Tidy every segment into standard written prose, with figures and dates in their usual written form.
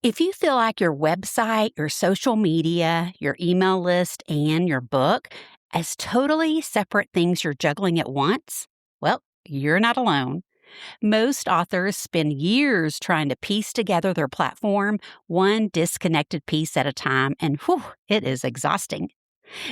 If you feel like your website, your social media, your email list, and your book as totally separate things you're juggling at once, well, you're not alone. Most authors spend years trying to piece together their platform, one disconnected piece at a time, and whew, it is exhausting.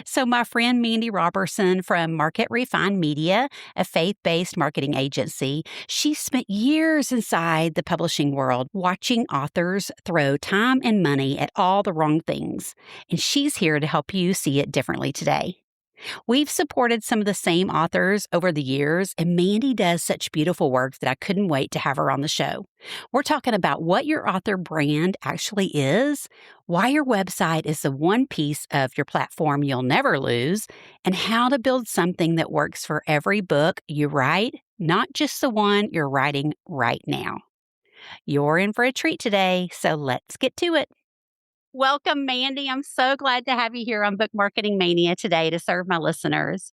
So, my friend Mandy Roberson from Market Refined Media, a faith based marketing agency, she spent years inside the publishing world watching authors throw time and money at all the wrong things. And she's here to help you see it differently today. We've supported some of the same authors over the years, and Mandy does such beautiful work that I couldn't wait to have her on the show. We're talking about what your author brand actually is, why your website is the one piece of your platform you'll never lose, and how to build something that works for every book you write, not just the one you're writing right now. You're in for a treat today, so let's get to it. Welcome, Mandy. I'm so glad to have you here on Book Marketing Mania today to serve my listeners.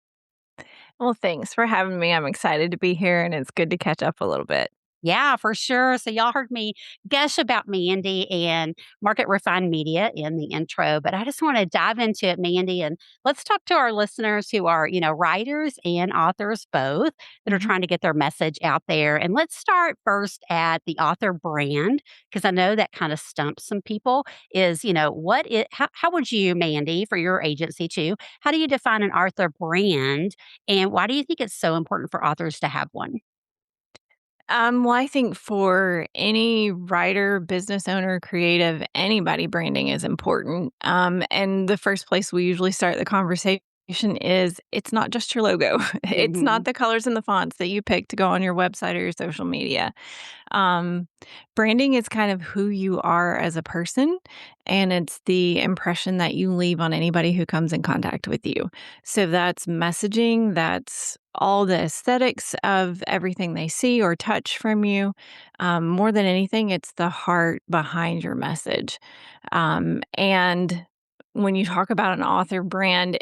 Well, thanks for having me. I'm excited to be here, and it's good to catch up a little bit. Yeah, for sure. So y'all heard me gush about Mandy and Market Refined Media in the intro, but I just want to dive into it, Mandy, and let's talk to our listeners who are, writers and authors both that are Mhm. trying to get their message out there. And let's start first at the author brand, because I know that kind of stumps some people is, how would you, Mandy, for your agency too, how do you define an author brand and why do you think it's so important for authors to have one? Well, I think for any writer, business owner, creative, anybody, branding is important. And the first place we usually start the conversation is it's not just your logo. It's Hmm. not the colors and the fonts that you pick to go on your website or your social media. Um, Branding is kind of who you are as a person, and it's the impression that you leave on anybody who comes in contact with you. So that's messaging, that's all the aesthetics of everything they see or touch from you. More than anything, it's the heart behind your message. And when you talk about an author brand,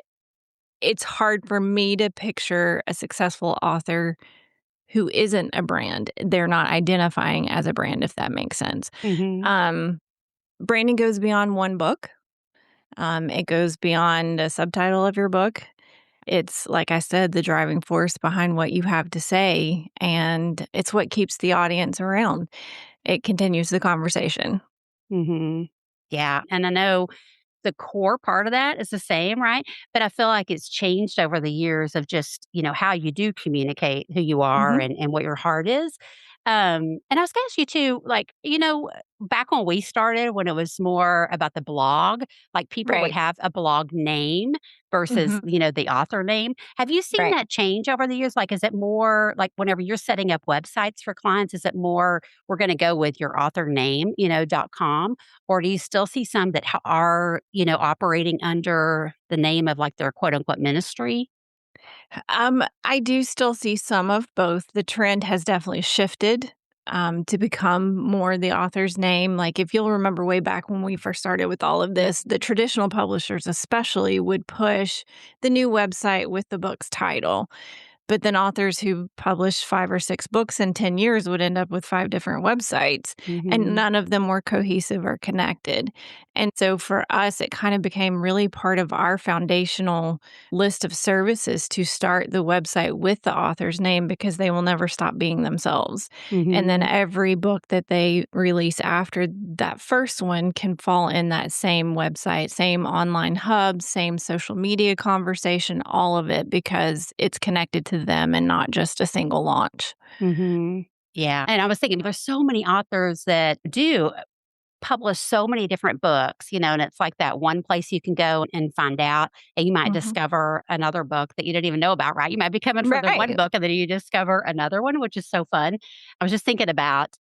it's hard for me to picture a successful author who isn't a brand. They're not identifying as a brand, if that makes sense. Hmm. Um, Branding goes beyond one book. It goes beyond a subtitle of your book. It's, like I said, the driving force behind what you have to say, and it's what keeps the audience around. It continues the conversation. Hmm. Yeah. And I know the core part of that is the same, right? But I feel like it's changed over the years of just, how you do communicate who you are Mhm. and what your heart is. And I was going to ask you too, like, back when we started, when it was more about the blog, like people would Right. have a blog name versus, Mhm. the author name. Have you seen Right. that change over the years? Like, is it more like whenever you're setting up websites for clients, is it more, we're going to go with your author name, .com? Or do you still see some that are, operating under the name of like their quote unquote ministry? I do still see some of both. The trend has definitely shifted to become more the author's name. Like, if you'll remember way back when we first started with all of this, the traditional publishers, especially, would push the new website with the book's title. But then authors who published 5 or 6 books in 10 years would end up with 5 different websites, and Mhm. none of them were cohesive or connected. And so for us, it kind of became really part of our foundational list of services to start the website with the author's name because they will never stop being themselves. And then Mhm. every book that they release after that first one can fall in that same website, same online hub, same social media conversation, all of it because it's connected to them and not just a single launch. Mhm. Yeah, and I was thinking there's so many authors that do publish so many different books, and it's like that one place you can go and find out, and you might Mhm. discover another book that you didn't even know about, right? You might be coming for the one Right. book, and then you discover another one, which is so fun. I was just thinking about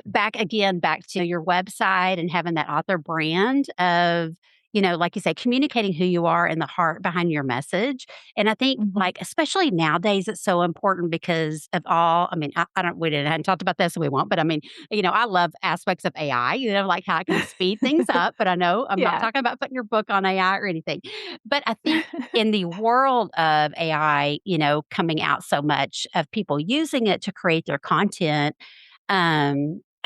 back to your website and having that author brand of, like you say, communicating who you are and the heart behind your message. And I think, Mhm. like, especially nowadays, it's so important because of all, I mean, I don't, we didn't, hadn't talked about this, and we won't, but I mean, I love aspects of AI, like how it can speed things up. But I know I'm not Yeah. talking about putting your book on AI or anything. But I think in the world of AI, coming out so much of people using it to create their content,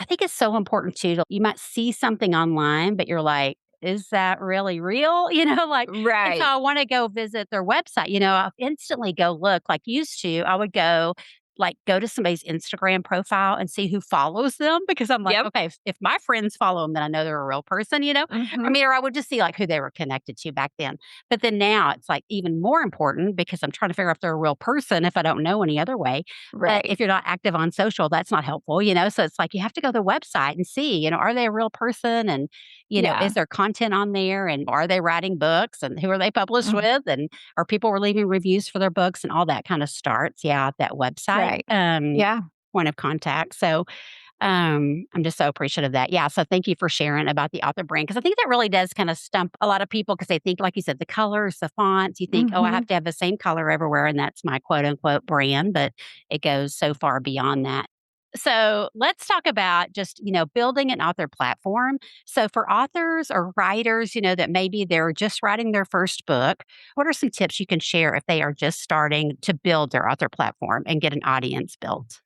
I think it's so important too. You might see something online, but you're like, is that really real? And so Right. I want to go visit their website. I'll instantly go look like used to. I would go to somebody's Instagram profile and see who follows them because I'm like, Yep. okay, if my friends follow them, then I know they're a real person. I Mhm. mean, or I would just see like who they were connected to back then. But then now it's like even more important because I'm trying to figure out if they're a real person if I don't know any other way. But Right. if you're not active on social, that's not helpful. So it's like you have to go to the website and see, are they a real person? And, Yeah. is there content on there? And are they writing books? And who are they published Mhm. with? And are people leaving reviews for their books and all that kind of starts? Yeah, at that website Right. Yeah. point of contact. So I'm just so appreciative of that. Yeah. So thank you for sharing about the author brand because I think that really does kind of stump a lot of people because they think, like you said, the colors, the fonts, you think, oh, I have Mhm. to have the same color everywhere. And that's my quote unquote brand, but it goes so far beyond that. So let's talk about just, building an author platform. So for authors or writers, that maybe they're just writing their first book, what are some tips you can share if they are just starting to build their author platform and get an audience built?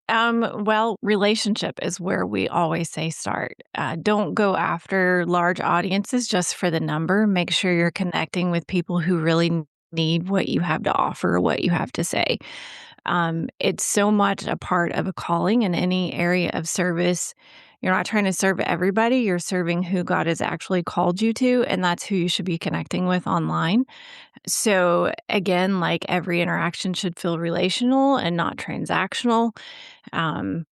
Well, relationship is where we always say start. Don't go after large audiences just for the number. Make sure you're connecting with people who really need what you have to offer, what you have to say. It's so much a part of a calling in any area of service. You're not trying to serve everybody, you're serving who God has actually called you to, and that's who you should be connecting with online. So, again, like every interaction should feel relational and not transactional. Um,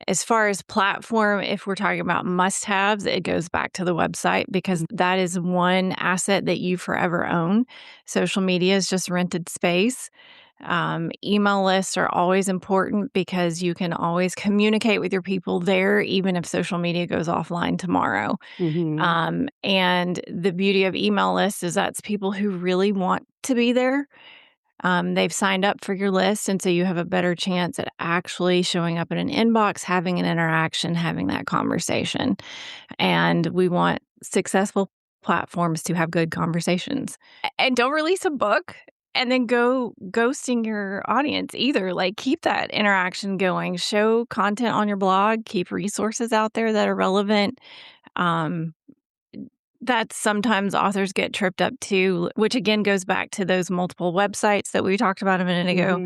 as far as platform, if we're talking about must haves, it goes back to the website because that is one asset that you forever own. Social media is just rented space. Email lists are always important because you can always communicate with your people there, even if social media goes offline tomorrow. Mm-hmm. And the beauty of email lists is that's people who really want to be there. They've signed up for your list, and so you have a better chance at actually showing up in an inbox, having an interaction, having that conversation. And we want successful platforms to have good conversations. And don't release a book and then go ghosting your audience either. Like, keep that interaction going, show content on your blog, keep resources out there that are relevant. Um, that sometimes authors get tripped up too, which again goes back to those multiple websites that we talked about a minute ago.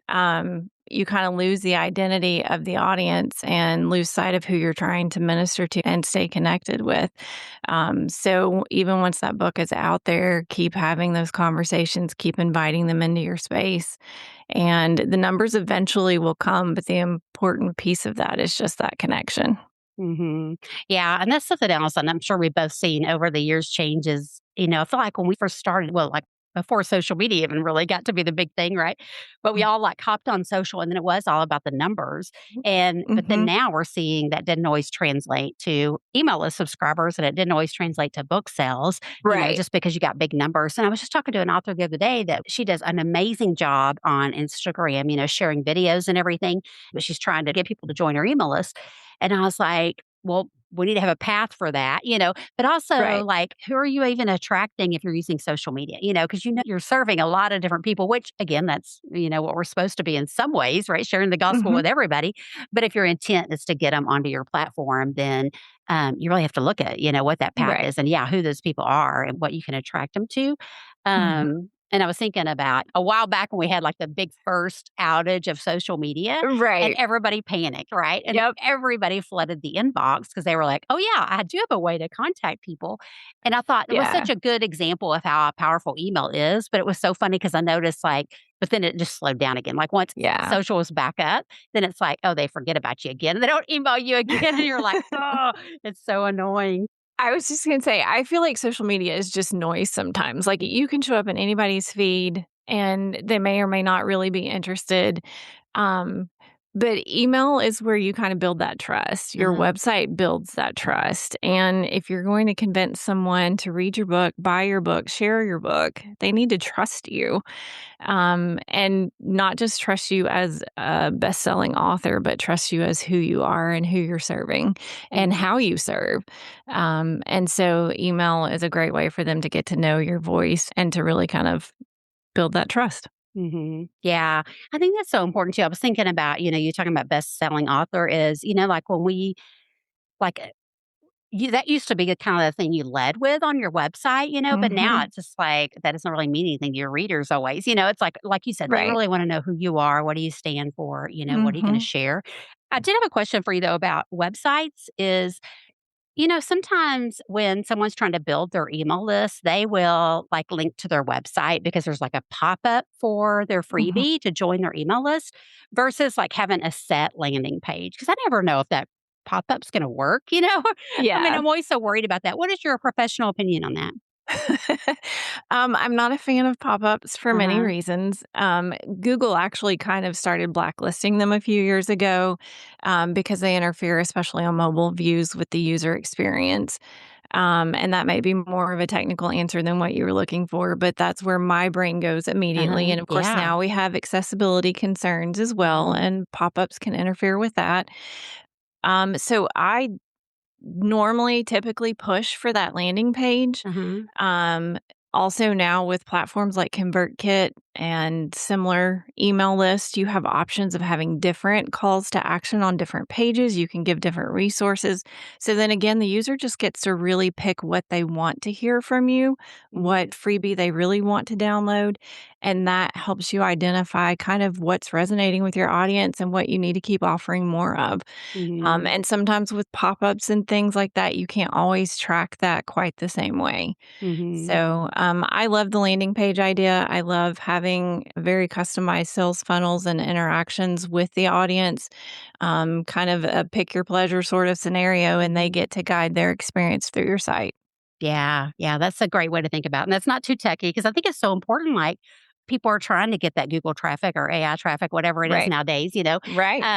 Mm-hmm. You kind of lose the identity of the audience and lose sight of who you're trying to minister to and stay connected with. So even once that book is out there, keep having those conversations, keep inviting them into your space. And the numbers eventually will come, but the important piece of that is just that connection. Mhm. Yeah, and that's something else, and I'm sure we've both seen over the years changes. I feel like when we first started, well, like before social media even really got to be the big thing, right? But we all like hopped on social and then it was all about the numbers. But then Mm-hmm. now we're seeing that didn't always translate to email list subscribers and it didn't always translate to book sales, Right. just because you got big numbers. And I was just talking to an author the other day that she does an amazing job on Instagram, sharing videos and everything, but she's trying to get people to join her email list. And I was like, well, we need to have a path for that, but also Right. like, who are you even attracting if you're using social media, because you're serving a lot of different people, which again, that's, what we're supposed to be in some ways, right? Sharing the gospel Mm-hmm. with everybody. But if your intent is to get them onto your platform, then you really have to look at, what that path Right. is and yeah, who those people are and what you can attract them to. Mhm. And I was thinking about a while back when we had like the big first outage of social media and Right. everybody panicked, right? And Yep. everybody flooded the inbox because they were like, oh, yeah, I do have a way to contact people. And I thought it was Yeah. such a good example of how powerful email is. But it was so funny because I noticed but then it just slowed down again. Like once Yeah. social was back up, then it's like, oh, they forget about you again. They don't email you again. And you're like, oh, it's so annoying. I was just gonna say, I feel like social media is just noise sometimes. Like, you can show up in anybody's feed, and they may or may not really be interested. Um, but email is where you kinda build that trust. Your Uh-huh. website builds that trust, and if you're going to convince someone to read your book, buy your book, share your book, they need to trust you. And not just trust you as a best-selling author, but trust you as who you are and who you're serving and Mhm. how you serve. And so email is a great way for them to get to know your voice and to really kind of build that trust. Yeah, I think that's so important too. I was thinking about, you talking about best-selling author is, like when we like that used to be the kind of the thing you led with on your website, but now Mhm. it's just like that doesn't really mean anything to your readers always. It's like you said, they Right. really want to know who you are, what do you stand for, what are you going to Mhm. share? I did have a question for you though about websites is sometimes when someone's trying to build their email list, they will like link to their website because there's like a pop up for their Mhm. freebie to join their email list versus like having a set landing page. Cause I never know if that pop up's going to work, I mean, Yeah. I'm always so worried about that. What is your professional opinion on that? I'm not a fan of pop-ups for Uh many huh. reasons. Google actually kind of started blacklisting them a few years ago, because they interfere, especially on mobile views, with the user experience. And that may be more of a technical answer than what you were looking for, but that's where my brain goes Uh immediately. huh. And of course, Yeah. now we have accessibility concerns as Uh well, huh. and pop-ups can interfere with that. So I normally typically push for that landing page. Uh huh. um, Also now with platforms like ConvertKit and similar email lists, you have options of having different calls to action on different pages. You can give different resources. So then again, the user just gets to really pick what they want to hear from you, what freebie they really want to download. And that helps you identify kind of what's resonating with your audience and what you need to keep offering more of. Mm And sometimes with pop ups and things like that, you can't always track that quite the same way. hmm. Mm hmm. So, I love the landing page idea. I love having very customized sales funnels and interactions with the audience, kind of a pick your pleasure sort of scenario, and they get to guide their experience through your site. Yeah, yeah, that's a great way to think about it, and that's not too techy because I think it's so important, like, people are trying to get that Google traffic or AI traffic, whatever it is Right. nowadays, Right.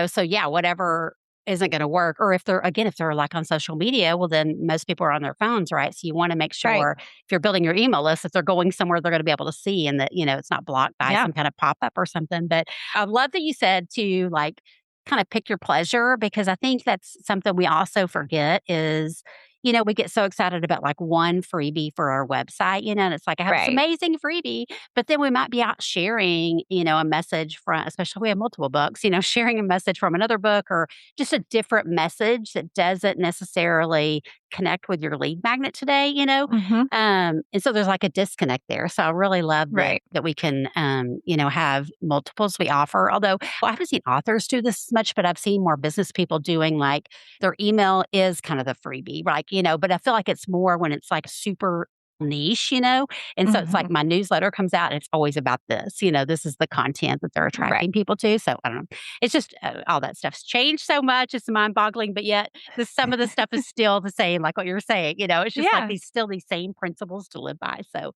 so yeah, whatever isn't gonna work or if they're again, if they're, like, on social media, well, then most people are on their phones, right? So you wanna make Right. sure if you're building your email list, that they're going somewhere they're gonna be able to see and that, it's not blocked by Yeah. some kind of pop-up or something, but I love that you said to, like, kinda pick your pleasure because I think that's something we also forget is we get so excited about like one freebie for our website, and it's like, I have this Right. amazing freebie, but then we might be out sharing, a message from, especially if we have multiple books, sharing a message from another book or just a different message that doesn't necessarily connect with your lead magnet today. Mhm. And so there's like a disconnect there. So I really love that Right. we can, have multiples we offer. Although I haven't seen authors do this much, but I've seen more business people doing like their email is kind of the freebie, like, but I feel like it's more when it's like super niche. And so it's like Mhm. my newsletter comes out and it's always about this, this is the content that they're Right. attracting people to. So I don't know. It's just all that stuff's changed so much. It's mind boggling, but yet some of the stuff is still the same, like what you're saying, it's just like Yeah. these same principles to live by. So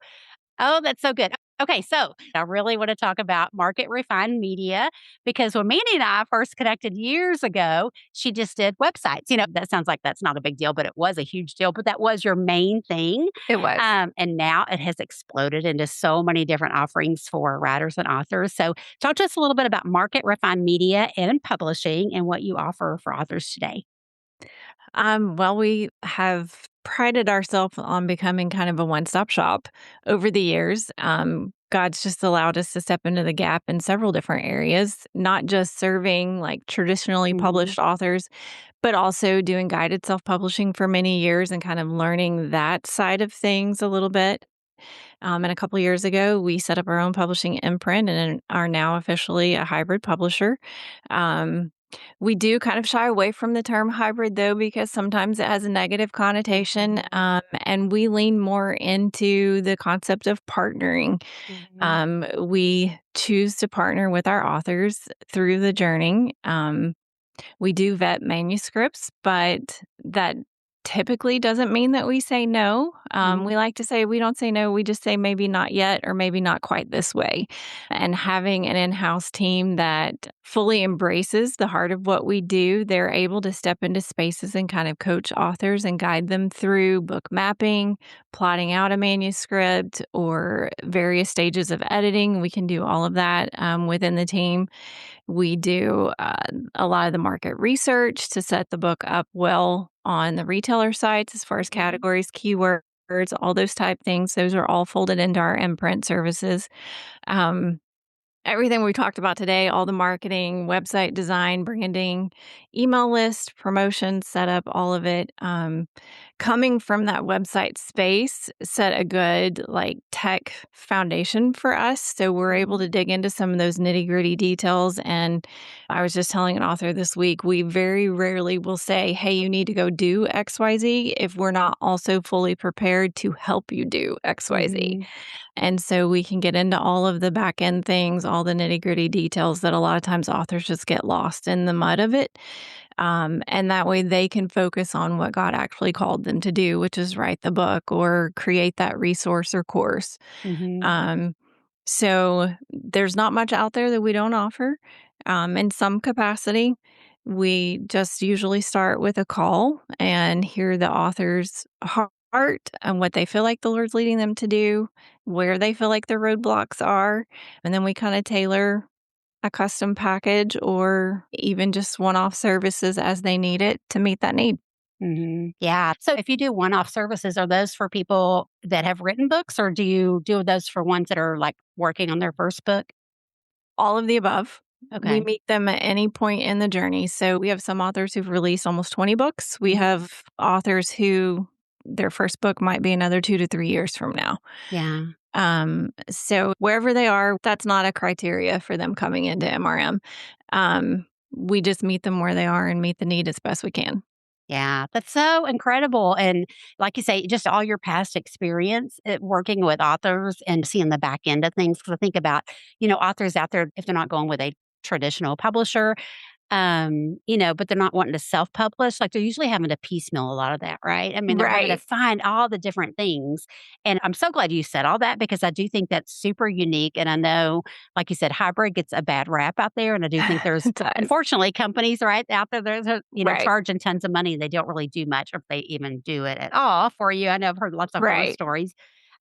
oh, that's so good. Okay, so I really want to talk about market refined media because when Mandy and I first connected years ago, she just did websites. That sounds like that's not a big deal, but it was a huge deal. But that was your main thing. It was. And now it has exploded into so many different offerings for writers and authors. So, talk to us a little bit about market refined media and publishing and what you offer for authors today. Well, we have prided ourselves on becoming kind of a one-stop shop over the years. God's just allowed us to step into the gap in several different areas, not just serving like traditionally Hmm. published authors, but also doing guided self-publishing for many years and kind of learning that side of things a little bit. And a couple years ago, we set up our own publishing imprint and are now officially a hybrid publisher. Um, we do kind of shy away from the term hybrid though, because sometimes it has a negative connotation. And we lean more into the concept of partnering. Hmm. We choose to partner with our authors through the journey. We do vet manuscripts, but that typically doesn't mean that we say no. Hmm. We like to say we don't say no, we just say maybe not yet or maybe not quite this way. And having an in house team that fully embraces the heart of what we do, they're able to step into spaces and kind of coach authors and guide them through book mapping, plotting out a manuscript, or various stages of editing. We can do all of that within the team. We do a lot of the market research to set the book up well on the retailer sites as far as Hmm. categories, keywords. all those type things. Those are all folded into our imprint services. Um, Everything we talked about today, all the marketing, website design, branding, email list, promotion, setup, all of it, coming from that website space set a good like tech foundation for us. So we're able to dig into some of those nitty-gritty details. And I was just telling an author this week, we very rarely will say, hey, you need to go do XYZ if we're not also fully prepared to help you do XYZ. Mhm. And so we can get into all of the back end things, all the nitty gritty details that a lot of times authors just get lost in the mud of it. And that way they can focus on what God actually called them to do, which is write the book or create that resource or course. Mhm. Um, so there's not much out there that we don't offer in some capacity. We just usually start with a call and hear the author's heart and what they feel like the Lord's leading them to do, where they feel like their roadblocks are. And then we kind of tailor a custom package or even just one off services as they need it to meet that need. Mhm. Yeah. So if you do one-off services, are those for people that have written books, or do you do those for ones that are, like, working on their first book? All of the above. We Okay. meet them at any point in the journey. So we have some authors who've released almost 20 books. We Mhm. have authors who their first book might be another 2 to 3 years from now. Yeah. So wherever they are, that's not a criteria for them coming into MRM. We just meet them where they are and meet the need as best we can. Yeah, that's so incredible, and like you say, just all your past experience at working with authors and seeing the back end of things, 'cause I think about, authors out there, if they're not going with a traditional publisher, but they're not wanting to self-publish, like, they're usually having to piecemeal a lot of that, right? I mean, they're having to Right. find all the different things, and I'm so glad you said all that because I do think that's super unique, and I know, like you said, hybrid gets a bad rap out there, and I do think there's, It does. unfortunately, companies, right, out there that are, Right. charging tons of money, and they don't really do much, or if they even do it at all for you. I know I've heard lots of horror Right. stories.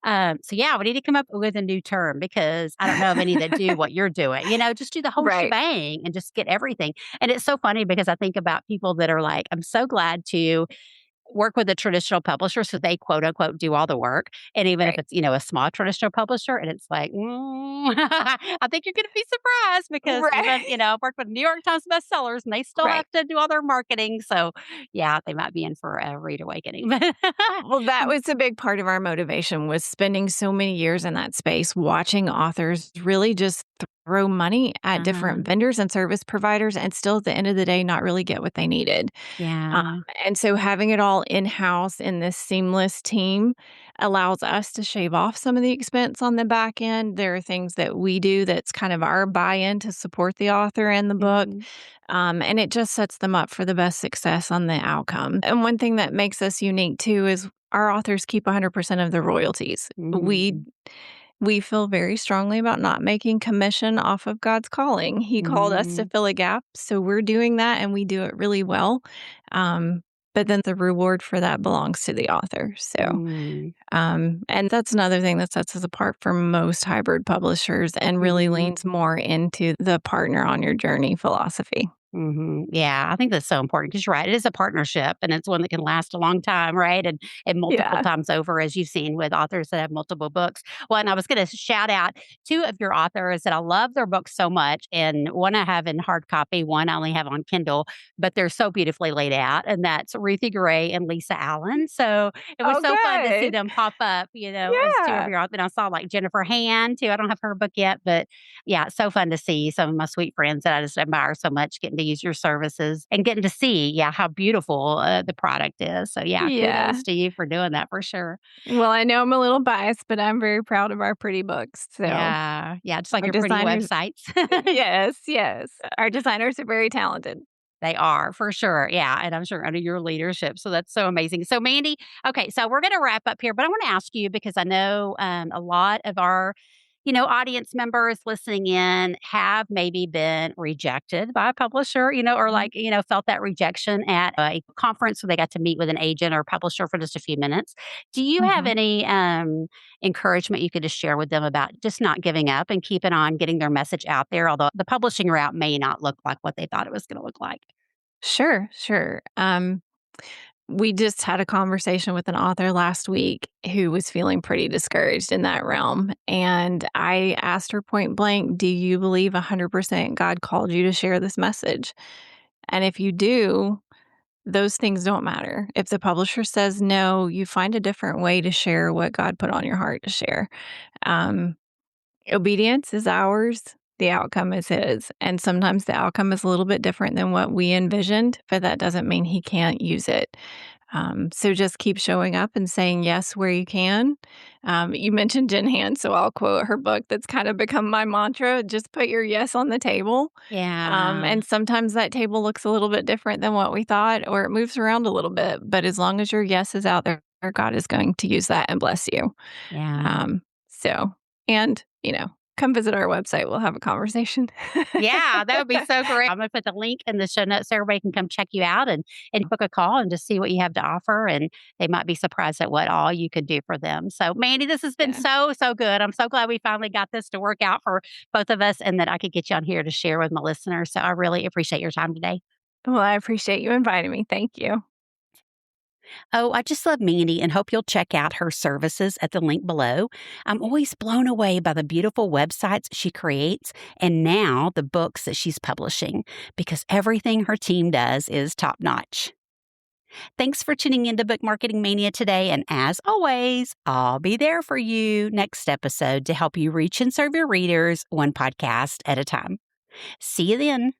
So yeah, we need to come up with a new term because I don't know of any that do what you're doing. Just do the whole Right. shebang and just get everything. And it's so funny because I think about people that are like, I'm so glad to work with a traditional publisher so they quote unquote do all the work. And even if Right. it's, a small traditional publisher and it's like, I think you're going to be surprised because even, Right. I've worked with New York Times bestsellers and they still have Right. to do all their marketing. So yeah, they might be in for a rude awakening. Well, that was a big part of our motivation was spending so many years in that space, watching authors really just throw money at Uh-huh. different vendors and service providers and still at the end of the day not really get what they needed. Um, Yeah. and so having it all in-house in this seamless team allows us to shave off some of the expense on the back end. There are things that we do that's kind of our buy-in to support the author and the book. Mhm. And it just sets them up for the best success on the outcome. And one thing that makes us unique too is our authors keep 100% of the royalties. Mm. We feel very strongly about not making commission off of God's calling. He called us to Mhm. fill a gap, so we're doing that and we do it really well. Um, but then the reward for that belongs to the author. So, Mm. and that's another thing that sets us apart from most hybrid publishers and really Mhm. leans more into the partner on your journey philosophy. Mhm. Yeah, I think that's so important because 'cause you're right, it is a partnership, and it's one that can last a long time, right? And multiple Yeah. times over, as you've seen with authors that have multiple books. Well, and I was gonna shout out 2 of your authors that I love their books so much, and one I have in hard copy, one I only have on Kindle, but they're so beautifully laid out, and that's Ruthie Gray and Lisa Allen. So, it was Oh, so fun to see good. them pop up, as 2 of Yeah. your authors. And I saw, like, Jennifer Hand too. I don't have her book yet, but yeah, it's so fun to see some of my sweet friends that I just admire so much getting to use your services and getting to see, yeah, how beautiful, the product is. So, yeah, Yeah. kudos to you for doing that for sure. Well, I know I'm a little biased, but I'm very proud of our pretty books. So Yeah. Yeah, just like our your pretty designers, websites. yes, yes. Our designers are very talented. They are, for sure. Yeah, and I'm sure under your leadership, so that's so amazing. So, Mandy, okay, so we're gonna wrap up here, but I wanna ask you because I know, a lot of our, audience members listening in have maybe been rejected by a publisher, or Mhm. like, felt that rejection at a conference where they got to meet with an agent or publisher for just a few minutes. Do you have Mhm. any, encouragement you could just share with them about just not giving up and keeping on getting their message out there, although the publishing route may not look like what they thought it was gonna look like? Sure, sure. we just had a conversation with an author last week who was feeling pretty discouraged in that realm. And I asked her point blank, do you believe 100% God called you to share this message? And if you do, those things don't matter. If the publisher says no, you find a different way to share what God put on your heart to share. Um, Obedience is ours. The outcome is his. And sometimes the outcome is a little bit different than what we envisioned, but that doesn't mean he can't use it. So just keep showing up and saying yes where you can. You mentioned Jen Hand, so I'll quote her book that's kind of become my mantra. Just put your yes on the table. Yeah. And sometimes that table looks a little bit different than what we thought, or it moves around a little bit. But as long as your yes is out there, God is going to use that and bless you. Yeah. So, and, come visit our website. We'll have a conversation. Yeah, that would be so great. I'm going to put the link in the show notes so everybody can come check you out and book a call and just see what you have to offer. And they might be surprised at what all you could do for them. So, Mandy, this has been Yeah. so good. I'm so glad we finally got this to work out for both of us and that I could get you on here to share with my listeners. So, I really appreciate your time today. Well, I appreciate you inviting me. Thank you. Oh, I just love Mandy and hope you'll check out her services at the link below. I'm always blown away by the beautiful websites she creates and now the books that she's publishing because everything her team does is top notch. Thanks for tuning into Book Marketing Mania today. And as always, I'll be there for you next episode to help you reach and serve your readers one podcast at a time. See you then.